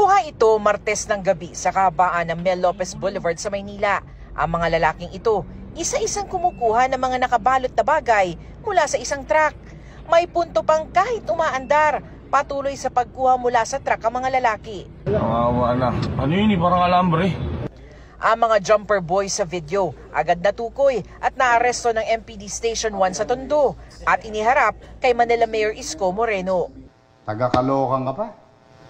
Kuha ito Martes ng gabi sa kahabaan ng Mel Lopez Boulevard sa Maynila. Ang mga lalaking ito, isa-isang kumukuha ng mga nakabalot na bagay mula sa isang truck. May punto pang kahit umaandar, patuloy sa pagkuha mula sa truck ang mga lalaki. Awa na. Ano yun, parang alambre. Ang mga jumper boys sa video, agad natukoy at naaresto ng MPD Station 1 sa Tondo at iniharap kay Manila Mayor Isko Moreno. Taga-Caloocan ka pa?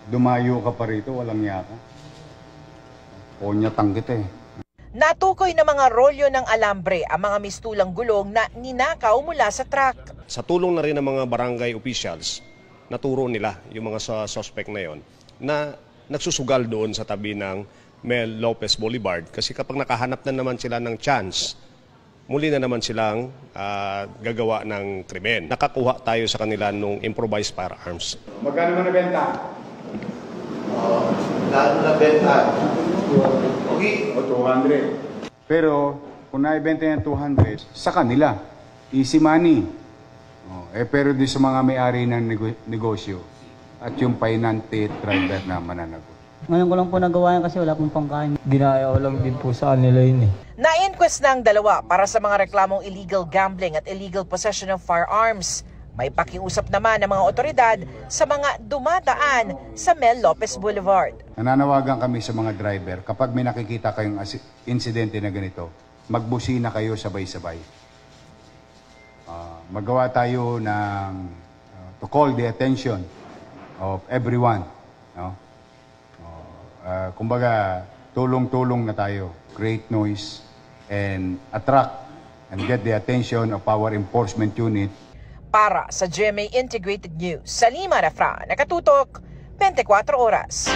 Dumayo ka pa rito, walang yaka. Konyatang kita eh. Natukoy na mga rolyo ng alambre ang mga mistulang gulong na ninakaw mula sa truck. Sa tulong na rin ng mga barangay officials, naturo nila yung mga suspect na yon na nagsusugal doon sa tabi ng Mel Lopez Boulevard. Kasi kapag nakahanap na naman sila ng chance, muli na naman silang gagawa ng krimen. Nakakuha tayo sa kanila nung improvised firearms. Magkano mo nabenta? Lalo na benta. Okay. O 200. Pero kung naibenta yung 200, sa kanila, easy money. Pero di sa mga may-ari ng negosyo at yung painante driver na mananagot. Ngayon ko lang po nagawa yan kasi wala pong pangkain. Ginaayaw lang din po sa kanila yun eh. Na-inquest na ang dalawa para sa mga reklamong illegal gambling at illegal possession of firearms. May pakiusap naman ng mga otoridad sa mga dumadaan sa Mel Lopez Boulevard. Nananawagan kami sa mga driver, kapag may nakikita kayong insidente na ganito, magbusina kayo sabay-sabay. Magawa tayo ng to call the attention of everyone. No? Kumbaga, tulong-tulong na tayo. Create noise and attract and get the attention of our enforcement unit. Para sa GMA Integrated News, Salima Rafra, nakatutok, 24 oras.